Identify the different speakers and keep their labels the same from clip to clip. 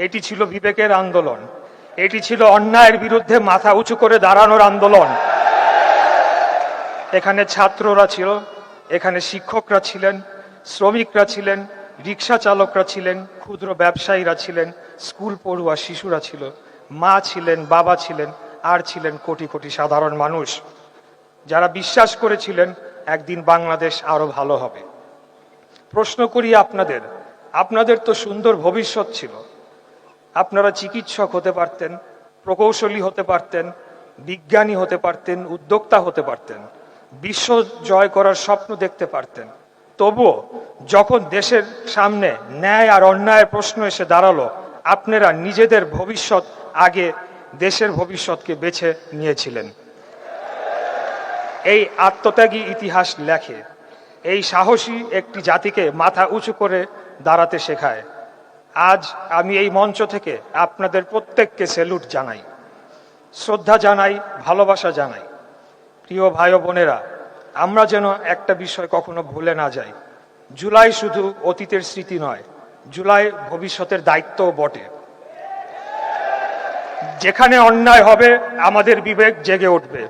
Speaker 1: এটি ছিল বিবেকের আন্দোলন, এটি ছিল অন্যায়ের বিরুদ্ধে মাথা উঁচু করে দাঁড়ানোর আন্দোলন। এখানে ছাত্ররা ছিল, এখানে শিক্ষকরা ছিলেন, শ্রমিকরা ছিলেন, রিক্সা চালকরা ছিলেন, ক্ষুদ্র ব্যবসায়ীরা ছিলেন, স্কুল পড়ুয়া শিশুরা ছিল, মা ছিলেন, বাবা ছিলেন, আর ছিলেন কোটি কোটি সাধারণ মানুষ যারা বিশ্বাস করেছিলেন একদিন বাংলাদেশ আরো ভালো হবে। প্রশ্ন করি আপনাদের, আপনাদের তো সুন্দর ভবিষ্যৎ ছিল। আপনারা চিকিৎসক হতে পারতেন, প্রকৌশলী হতে পারতেন, বিজ্ঞানী হতে পারতেন, উদ্যোক্তা হতে পারতেন, বিশ্ব জয় করার স্বপ্ন দেখতে পারতেন। তবুও যখন দেশের সামনে ন্যায় আর অন্যায়ের প্রশ্ন এসে দাঁড়ালো, আপনারা নিজেদের ভবিষ্যৎ আগে দেশের ভবিষ্যৎকে বেছে নিয়েছিলেন। এই আত্মত্যাগী ইতিহাস লেখে, এই সাহসী একটি জাতিকে মাথা উঁচু করে দাঁড়াতে শেখায়। আজ আমি এই মঞ্চ থেকে আপনাদের প্রত্যেককে স্যালুট জানাই, শ্রদ্ধা জানাই, ভালোবাসা জানাই। প্রিয় ভাই ও বোনেরা, আমরা যেন একটা বিষয় কখনো ভুলে না যাই, জুলাই শুধু অতীতের স্মৃতি নয়, জুলাই ভবিষ্যতের দায়িত্বও বটে। যেখানে অন্যায় হবে আমাদের বিবেক জেগে উঠবে,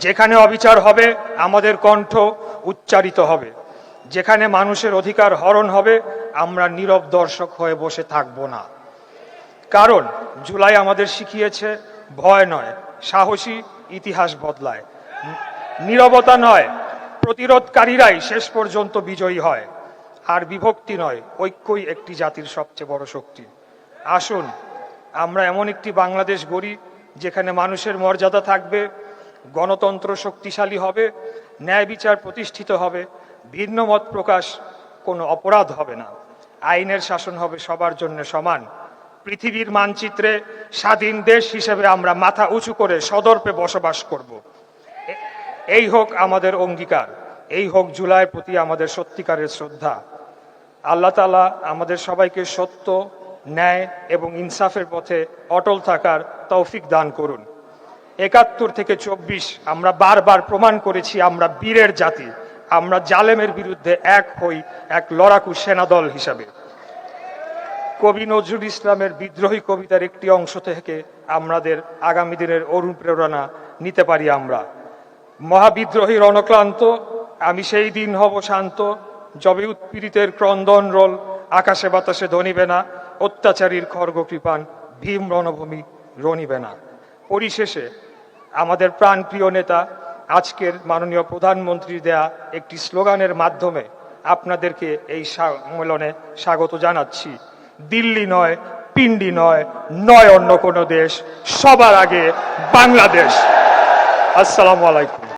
Speaker 1: যেখানে অবিচার হবে আমাদের কণ্ঠ উচ্চারিত হবে, যেখানে মানুষের অধিকার হরণ হবে আমরা নীরব দর্শক হয়ে বসে থাকব না। কারণ জুলাই আমাদের শিখিয়েছে ভয় নয়, সাহসী ইতিহাস বদলায়। নীরবতা নয়, প্রতিরোধকারীরাই শেষ পর্যন্ত বিজয়ী হয়। আর বিভক্তি নয়, ঐক্যই একটি জাতির সবচেয়ে বড় শক্তি। আসুন আমরা এমন একটি বাংলাদেশ গড়ি যেখানে মানুষের মর্যাদা থাকবে, গণতন্ত্র শক্তিশালী হবে, ন্যায় বিচার প্রতিষ্ঠিত হবে, ভিন্ন মত প্রকাশ কোনো অপরাধ হবে না, আইনের শাসন হবে সবার জন্য সমান। পৃথিবীর মানচিত্রে স্বাধীন দেশ হিসেবে আমরা মাথা উঁচু করে সদর্পে বসবাস করব। এই হোক আমাদের অঙ্গীকার, এই হোক জুলাইয়ের প্রতি আমাদের সত্যিকারের শ্রদ্ধা। আল্লাহ তাআলা আমাদের সবাইকে সত্য, ন্যায় এবং ইনসাফের পথে অটল থাকার তৌফিক দান করুন। ৭১ থেকে ২৪ আমরা বারবার প্রমাণ করেছি আমরা বীরের জাতি, আমরা জালেমের বিরুদ্ধে এক হই এক লড়াকু সেনাদল হিসাবে। কবি নজরুল ইসলামের বিদ্রোহী কবিতার একটি অংশ থেকে আমাদের আগামী দিনের অনুপ্রেরণা নিতে পারি আমরা। মহাবিদ্রোহী রণক্লান্ত, আমি সেই দিন হব শান্ত, যবে উৎপীড়িতের ক্রন্দন রোল আকাশে বাতাসে ধ্বনিবে না, অত্যাচারীর খর্গ কৃপান ভীম রণভূমি রণিবে না। পরিশেষে আমাদের প্রাণপ্রিয় নেতা আজকের মাননীয় প্রধানমন্ত্রীর দেয়া একটি স্লোগানের মাধ্যমে আপনাদেরকে এই সম্মেলনে স্বাগত জানাচ্ছি। দিল্লি নয়, পিন্ডি নয়, নয় অন্য কোনো দেশ, সবার আগে বাংলাদেশ। আসসালামু আলাইকুম।